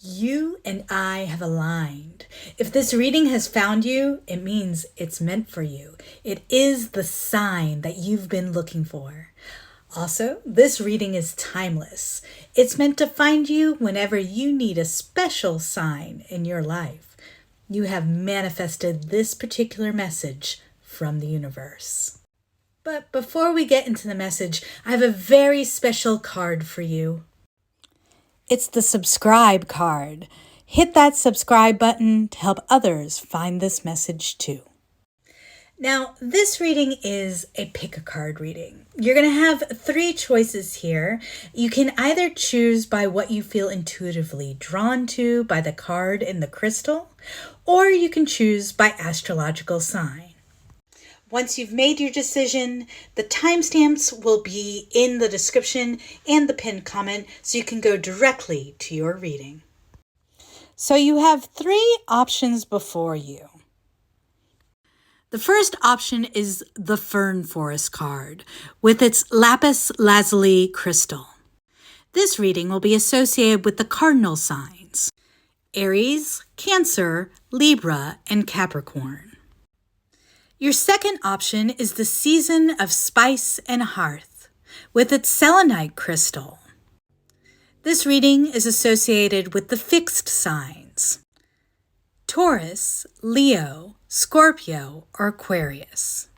You and I have aligned. If this reading has found you, it means it's meant for you. It is the sign that you've been looking for. Also, this reading is timeless. It's meant to find you whenever you need a special sign in your life. You have manifested this particular message from the universe. But before we get into the message, I have a very special card for you. It's the subscribe card. Hit that subscribe button to help others find this message too. Now, this reading is a pick a card reading. You're going to have 3 choices here. You can either choose by what you feel intuitively drawn to by the card in the crystal, or you can choose by astrological sign. Once you've made your decision, the timestamps will be in the description and the pinned comment so you can go directly to your reading. So you have 3 options before you. The first option is the Fern Forest card with its Lapis Lazuli crystal. This reading will be associated with the cardinal signs: Aries, Cancer, Libra, and Capricorn. Your second option is the Season of Spice and Hearth with its Selenite crystal. This reading is associated with the fixed signs: Taurus, Leo, Scorpio, or Aquarius.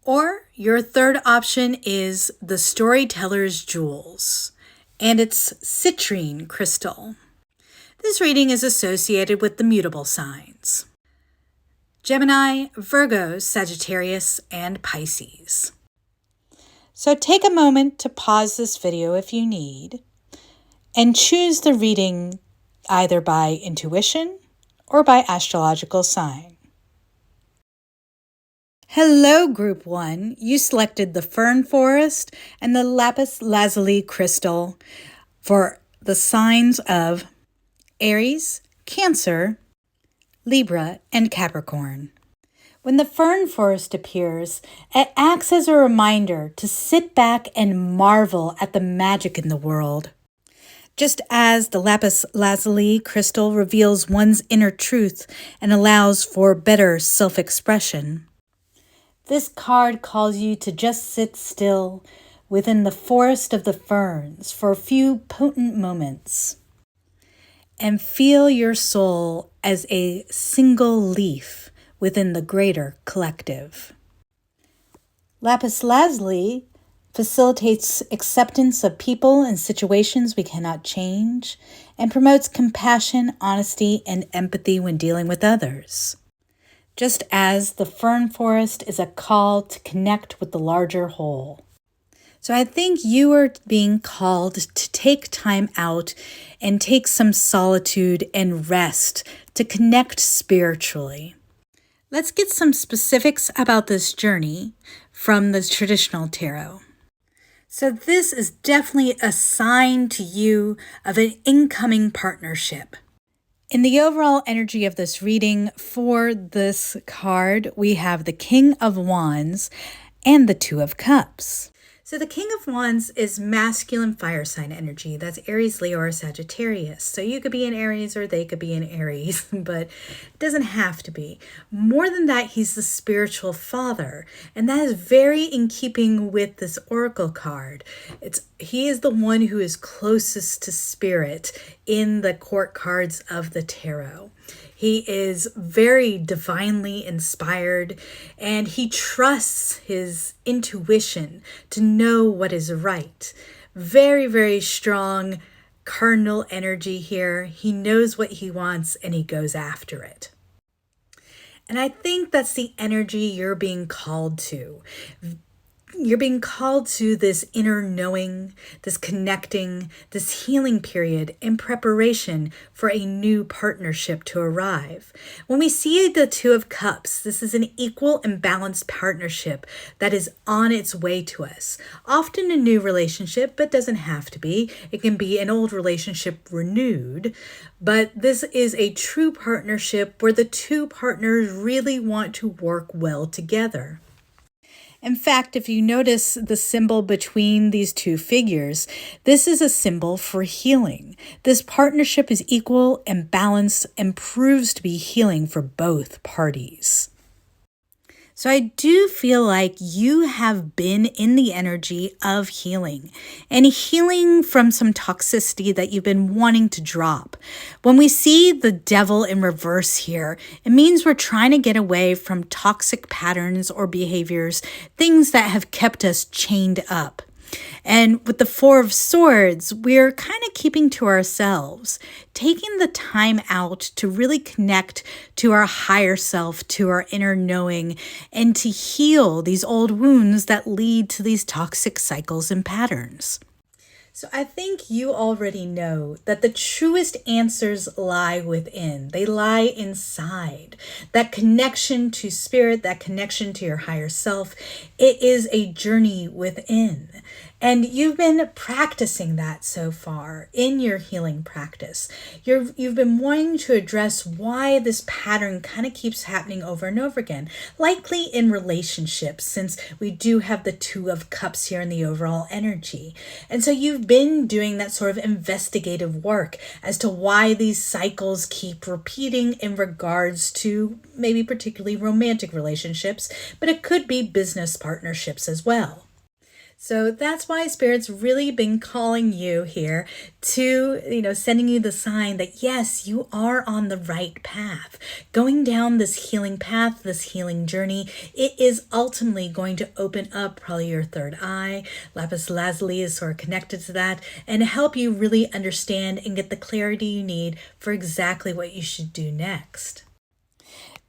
Or your third option is the Storyteller's Jewels and its Citrine crystal. This reading is associated with the mutable signs: Gemini, Virgo, Sagittarius, and Pisces. So take a moment to pause this video if you need and choose the reading either by intuition or by astrological sign. Hello, Group 1. You selected the Fern Forest and the Lapis Lazuli crystal for the signs of Aries, Cancer, Libra, and Capricorn. When the Fern Forest appears, it acts as a reminder to sit back and marvel at the magic in the world. Just as the Lapis Lazuli crystal reveals one's inner truth and allows for better self-expression, this card calls you to just sit still within the forest of the ferns for a few potent moments and feel your soul as a single leaf within the greater collective. Lapis Lazuli facilitates acceptance of people and situations we cannot change and promotes compassion, honesty, and empathy when dealing with others. Just as the Fern Forest is a call to connect with the larger whole. So I think you are being called to take time out and take some solitude and rest to connect spiritually. Let's get some specifics about this journey from the traditional tarot. So this is definitely a sign to you of an incoming partnership. In the overall energy of this reading for this card, we have the King of Wands and the Two of Cups. So the King of Wands is masculine fire sign energy. That's Aries, Leo, or Sagittarius. So you could be an Aries or they could be an Aries, but it doesn't have to be. More than that, he's the spiritual father. And that is very in keeping with this oracle card. He is the one who is closest to spirit in the court cards of the tarot. He is very divinely inspired and he trusts his intuition to know what is right. Very, very strong cardinal energy here. He knows what he wants and he goes after it. And I think that's the energy you're being called to. You're being called to this inner knowing, this connecting, this healing period in preparation for a new partnership to arrive. When we see the Two of Cups, this is an equal and balanced partnership that is on its way to us. Often a new relationship, but doesn't have to be. It can be an old relationship renewed. But this is a true partnership where the two partners really want to work well together. In fact, if you notice the symbol between these two figures, this is a symbol for healing. This partnership is equal and balanced and proves to be healing for both parties. So I do feel like you have been in the energy of healing and healing from some toxicity that you've been wanting to drop. When we see the devil in reverse here, it means we're trying to get away from toxic patterns or behaviors, things that have kept us chained up. And with the Four of Swords, we're kind of keeping to ourselves, taking the time out to really connect to our higher self, to our inner knowing, and to heal these old wounds that lead to these toxic cycles and patterns. So I think you already know that the truest answers lie within. They lie inside. That connection to spirit, that connection to your higher self, it is a journey within. And you've been practicing that so far in your healing practice. You've been wanting to address why this pattern kind of keeps happening over and over again, likely in relationships, since we do have the Two of Cups here in the overall energy. And so you've been doing that sort of investigative work as to why these cycles keep repeating in regards to maybe particularly romantic relationships, but it could be business partnerships as well. So that's why Spirit's really been calling you here to, sending you the sign that yes, you are on the right path. Going down this healing path, this healing journey, it is ultimately going to open up probably your third eye. Lapis Lazuli is sort of connected to that and help you really understand and get the clarity you need for exactly what you should do next.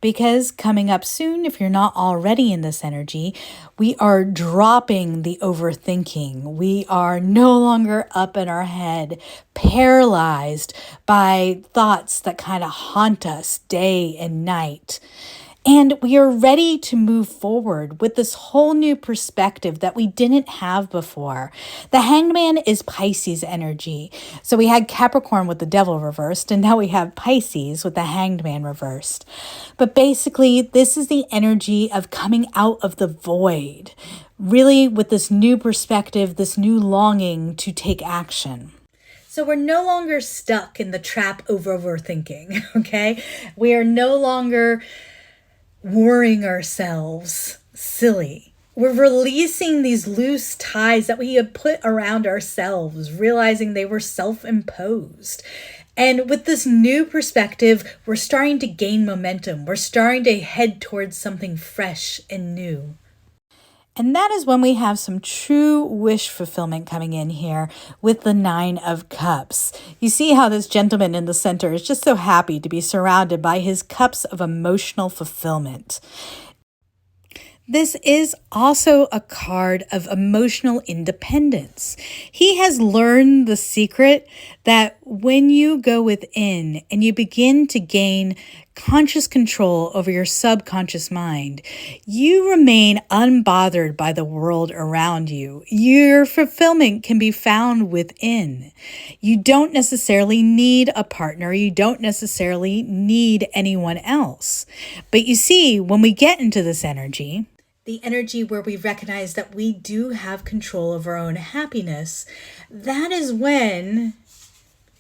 Because coming up soon, if you're not already in this energy, we are dropping the overthinking. We are no longer up in our head, paralyzed by thoughts that kind of haunt us day and night. And we are ready to move forward with this whole new perspective that we didn't have before. The Hanged Man is Pisces energy. So we had Capricorn with the Devil reversed, and now we have Pisces with the Hanged Man reversed. But basically, this is the energy of coming out of the void, really with this new perspective, this new longing to take action. So we're no longer stuck in the trap of overthinking, okay? We are no longer worrying ourselves silly. We're releasing these loose ties that we had put around ourselves, realizing they were self-imposed. And with this new perspective, we're starting to gain momentum. We're starting to head towards something fresh and new. And that is when we have some true wish fulfillment coming in here with the Nine of Cups. You see how this gentleman in the center is just so happy to be surrounded by his cups of emotional fulfillment. This is also a card of emotional independence. He has learned the secret that when you go within and you begin to gain conscious control over your subconscious mind, you remain unbothered by the world around you. Your fulfillment can be found within. You don't necessarily need a partner. You don't necessarily need anyone else. But you see, when we get into this energy, the energy where we recognize that we do have control of our own happiness, that is when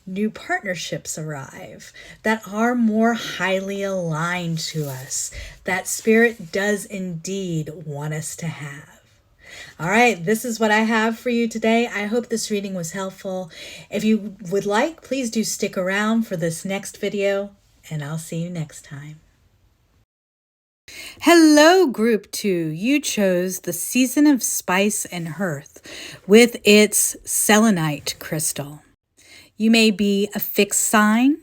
new partnerships arrive that are more highly aligned to us, that Spirit does indeed want us to have. All right, this is what I have for you today. I hope this reading was helpful. If you would like, please do stick around for this next video, and I'll see you next time. Hello, Group 2. You chose the Season of Spice and Hearth with its Selenite crystal. You may be a fixed sign.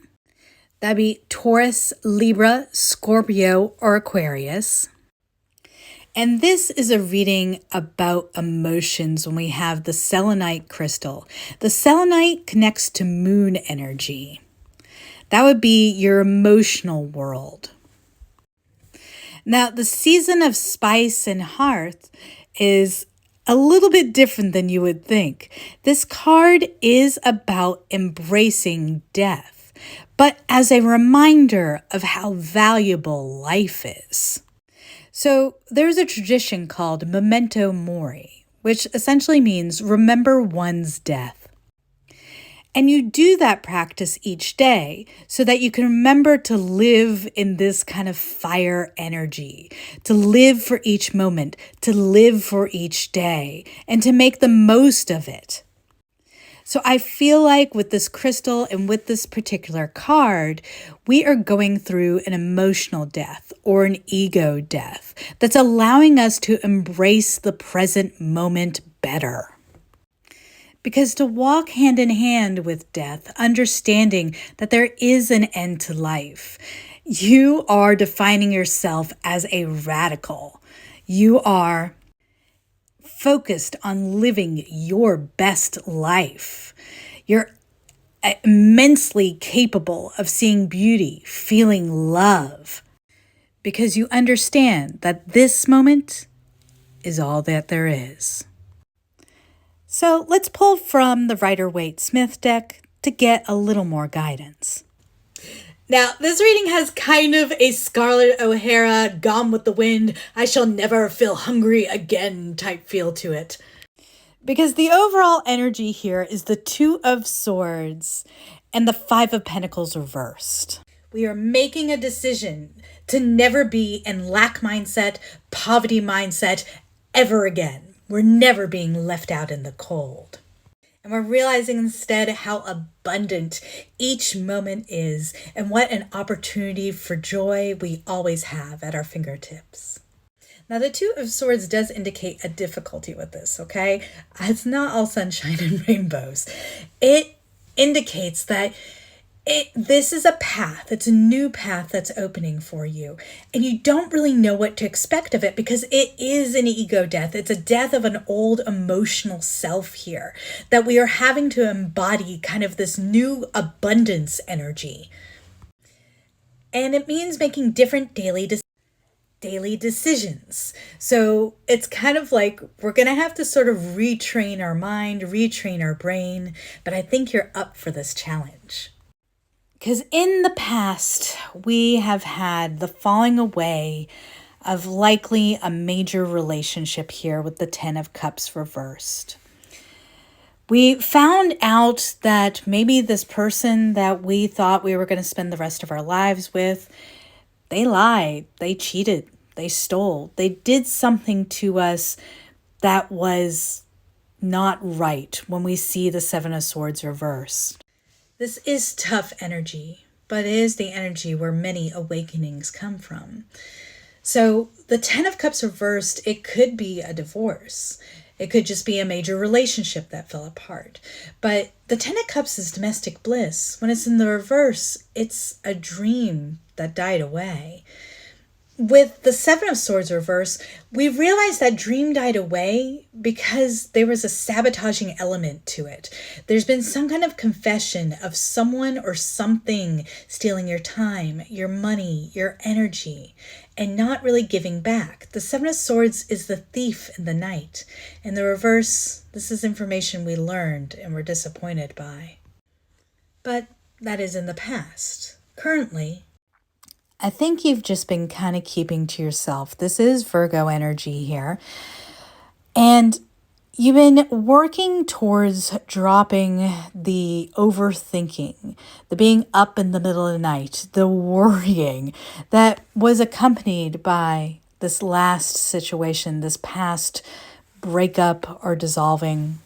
That'd be Taurus, Libra, Scorpio, or Aquarius. And this is a reading about emotions when we have the Selenite crystal. The Selenite connects to moon energy. That would be your emotional world. Now, the Season of Spice and Hearth is a little bit different than you would think. This card is about embracing death, but as a reminder of how valuable life is. So there's a tradition called memento mori, which essentially means remember one's death. And you do that practice each day so that you can remember to live in this kind of fire energy, to live for each moment, to live for each day, and to make the most of it. So I feel like with this crystal and with this particular card, we are going through an emotional death or an ego death that's allowing us to embrace the present moment better. Because to walk hand in hand with death, understanding that there is an end to life, you are defining yourself as a radical. You are focused on living your best life. You're immensely capable of seeing beauty, feeling love, because you understand that this moment is all that there is. So let's pull from the Rider-Waite-Smith deck to get a little more guidance. Now, this reading has kind of a Scarlett O'Hara, Gone with the Wind, I shall never feel hungry again type feel to it. Because the overall energy here is the Two of Swords and the Five of Pentacles reversed. We are making a decision to never be in lack mindset, poverty mindset ever again. We're never being left out in the cold. And we're realizing instead how abundant each moment is and what an opportunity for joy we always have at our fingertips. Now, the Two of Swords does indicate a difficulty with this, okay? It's not all sunshine and rainbows. It indicates that this is a path. It's a new path that's opening for you. And you don't really know what to expect of it because it is an ego death. It's a death of an old emotional self here that we are having to embody kind of this new abundance energy. And it means making different daily decisions. So it's kind of like we're going to have to sort of retrain our mind, retrain our brain. But I think you're up for this challenge. Because in the past, we have had the falling away of likely a major relationship here with the Ten of Cups reversed. We found out that maybe this person that we thought we were going to spend the rest of our lives with, they lied, they cheated, they stole, they did something to us that was not right when we see the Seven of Swords reversed. This is tough energy, but it is the energy where many awakenings come from. So the Ten of Cups reversed, it could be a divorce. It could just be a major relationship that fell apart. But the Ten of Cups is domestic bliss. When it's in the reverse, it's a dream that died away. With the Seven of Swords reverse, we realized that dream died away because there was a sabotaging element to it. There's been some kind of confession of someone or something stealing your time, your money, your energy, and not really giving back. The Seven of Swords is the thief in the night. In the reverse, this is information we learned and were disappointed by. But that is in the past. Currently, I think you've just been kind of keeping to yourself. This is Virgo energy here. And you've been working towards dropping the overthinking, the being up in the middle of the night, the worrying that was accompanied by this last situation, this past breakup or dissolving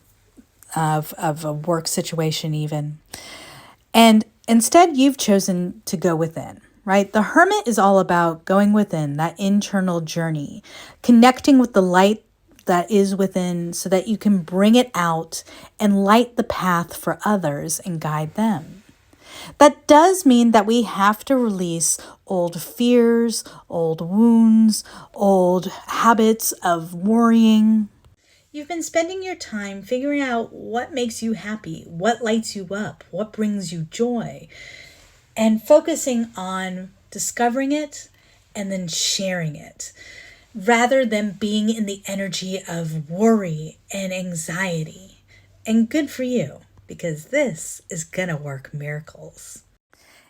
of a work situation even. And instead, you've chosen to go within. Right? The Hermit is all about going within, that internal journey, connecting with the light that is within so that you can bring it out and light the path for others and guide them. That does mean that we have to release old fears, old wounds, old habits of worrying. You've been spending your time figuring out what makes you happy, what lights you up, what brings you joy, and focusing on discovering it and then sharing it, rather than being in the energy of worry and anxiety. And good for you, because this is gonna work miracles.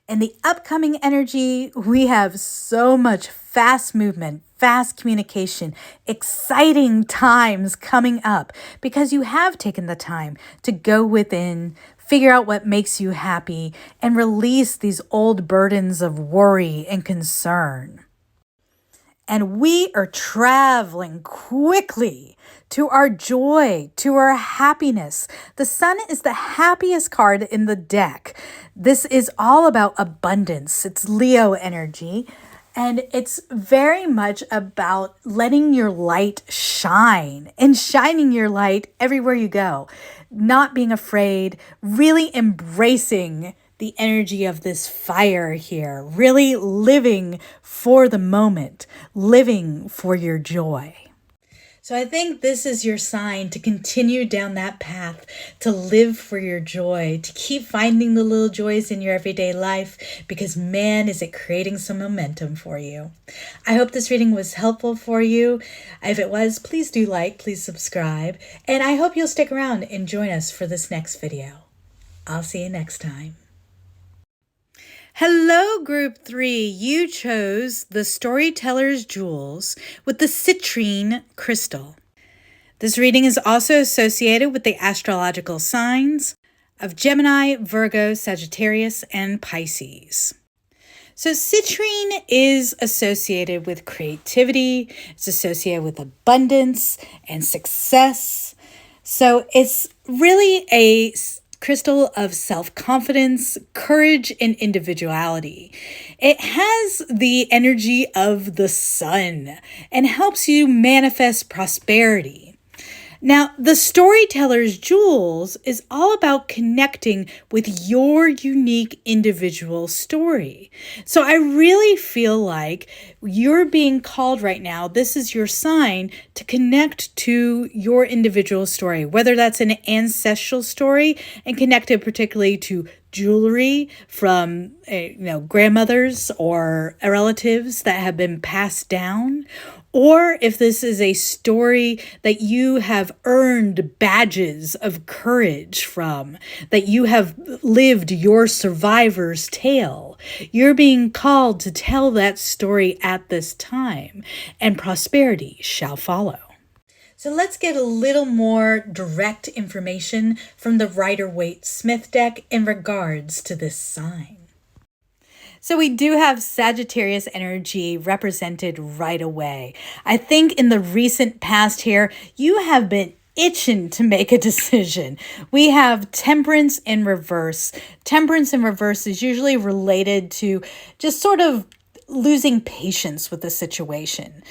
In the upcoming energy, we have so much fast movement, fast communication, exciting times coming up because you have taken the time to go within, figure out what makes you happy, and release these old burdens of worry and concern. And we are traveling quickly to our joy, to our happiness. The Sun is the happiest card in the deck. This is all about abundance. It's Leo energy. And it's very much about letting your light shine and shining your light everywhere you go. Not being afraid, really embracing the energy of this fire here, really living for the moment, living for your joy. So I think this is your sign to continue down that path, to live for your joy, to keep finding the little joys in your everyday life, because man, is it creating some momentum for you. I hope this reading was helpful for you. If it was, please do like, please subscribe, and I hope you'll stick around and join us for this next video. I'll see you next time. Hello, Group 3. You chose the Storyteller's Jewels with the Citrine crystal. This reading is also associated with the astrological signs of Gemini, Virgo, Sagittarius, and Pisces. So Citrine is associated with creativity. It's associated with abundance and success. So it's really a crystal of self-confidence, courage, and individuality. It has the energy of the sun and helps you manifest prosperity. Now, the Storyteller's Jewels is all about connecting with your unique individual story. So I really feel like you're being called right now. This is your sign to connect to your individual story, whether that's an ancestral story and connected particularly to jewelry from grandmothers or relatives that have been passed down, or if this is a story that you have earned badges of courage from, that you have lived your survivor's tale. You're being called to tell that story at this time, and prosperity shall follow. So let's get a little more direct information from the Rider-Waite-Smith deck in regards to this sign. So we do have Sagittarius energy represented right away. I think in the recent past here, you have been itching to make a decision. We have Temperance in reverse. Temperance in reverse is usually related to just sort of losing patience with the situation.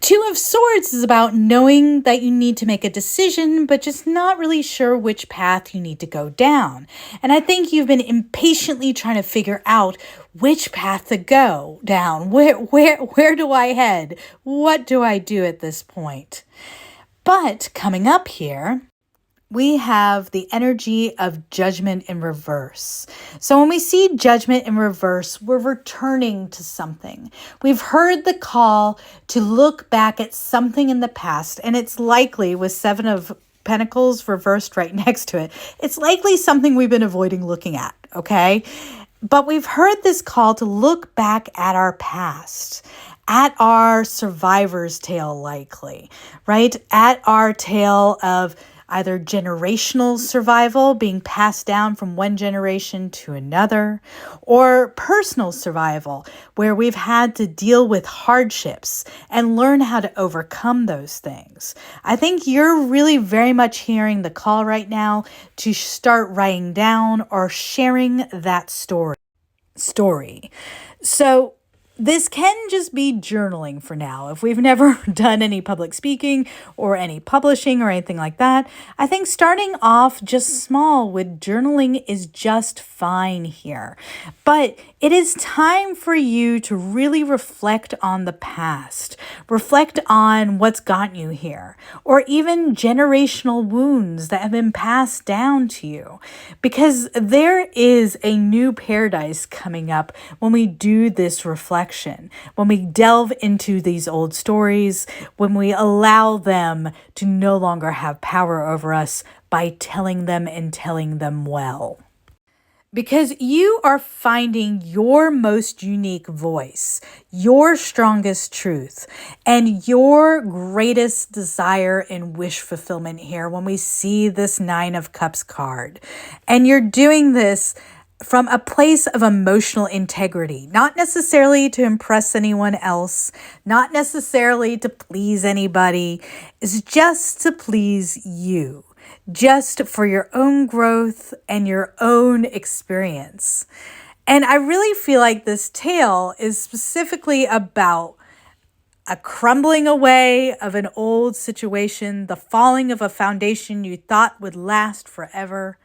Two of Swords is about knowing that you need to make a decision, but just not really sure which path you need to go down. And I think you've been impatiently trying to figure out which path to go down. Where do I head? What do I do at this point? But coming up here, we have the energy of Judgment in reverse. So when we see Judgment in reverse, we're returning to something. We've heard the call to look back at something in the past, and it's likely, with Seven of Pentacles reversed right next to it, it's likely something we've been avoiding looking at, okay? But we've heard this call to look back at our past, at our survivor's tale likely, right? At our tale of either generational survival being passed down from one generation to another, or personal survival where we've had to deal with hardships and learn how to overcome those things. I think you're really very much hearing the call right now to start writing down or sharing that story. So this can just be journaling for now. If we've never done any public speaking or any publishing or anything like that, I think starting off just small with journaling is just fine here. But it is time for you to really reflect on the past, reflect on what's gotten you here, or even generational wounds that have been passed down to you. Because there is a new paradise coming up when we do this reflection, when we delve into these old stories, when we allow them to no longer have power over us by telling them and telling them well. because you are finding your most unique voice, your strongest truth, and your greatest desire and wish fulfillment here when we see this Nine of Cups card. And you're doing this from a place of emotional integrity, not necessarily to impress anyone else, not necessarily to please anybody. It's just to please you, just for your own growth and your own experience. And I really feel like this tale is specifically about a crumbling away of an old situation, the falling of a foundation you thought would last forever,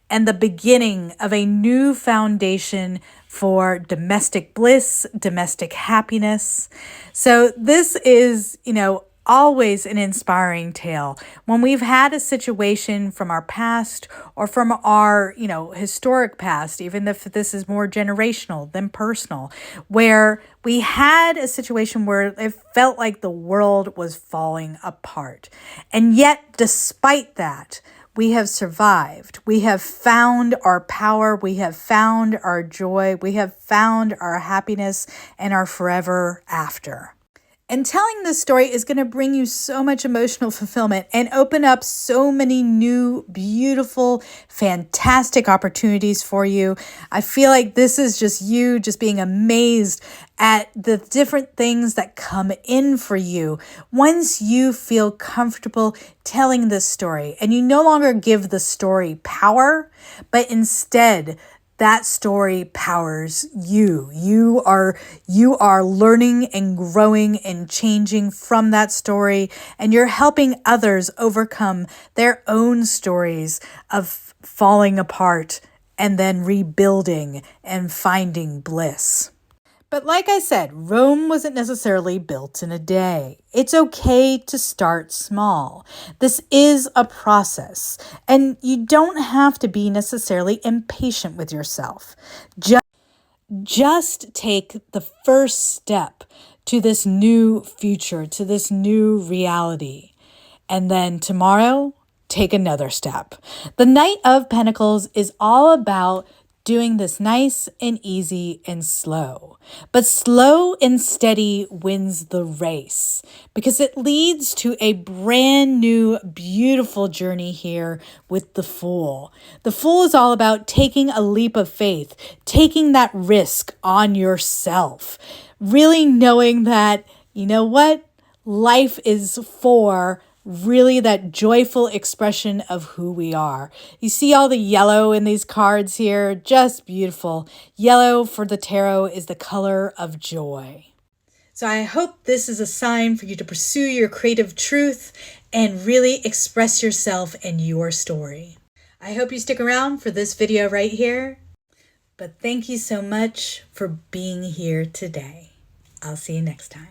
and the beginning of a new foundation for domestic bliss, domestic happiness. So this is, always an inspiring tale. When we've had a situation from our past or from our, historic past, even if this is more generational than personal, where we had a situation where it felt like the world was falling apart. And yet, despite that, we have survived. We have found our power. We have found our joy. We have found our happiness and our forever after. And telling this story is going to bring you so much emotional fulfillment and open up so many new, beautiful, fantastic opportunities for you. I feel like this is just you just being amazed at the different things that come in for you once you feel comfortable telling this story. And you no longer give the story power, but instead that story powers you. You are learning and growing and changing from that story, and you're helping others overcome their own stories of falling apart and then rebuilding and finding bliss. But like I said, Rome wasn't necessarily built in a day. It's okay to start small. This is a process, and you don't have to be necessarily impatient with yourself. Just take the first step to this new future, to this new reality. And then tomorrow, take another step. The Knight of Pentacles is all about doing this nice and easy and slow. But slow and steady wins the race because it leads to a brand new, beautiful journey here with the Fool. The Fool is all about taking a leap of faith, taking that risk on yourself, really knowing that, you know what? Life is for really that joyful expression of who we are. You see all the yellow in these cards here, just beautiful. Yellow for the tarot is the color of joy. So I hope this is a sign for you to pursue your creative truth and really express yourself and your story. I hope you stick around for this video right here. But thank you so much for being here today. I'll see you next time.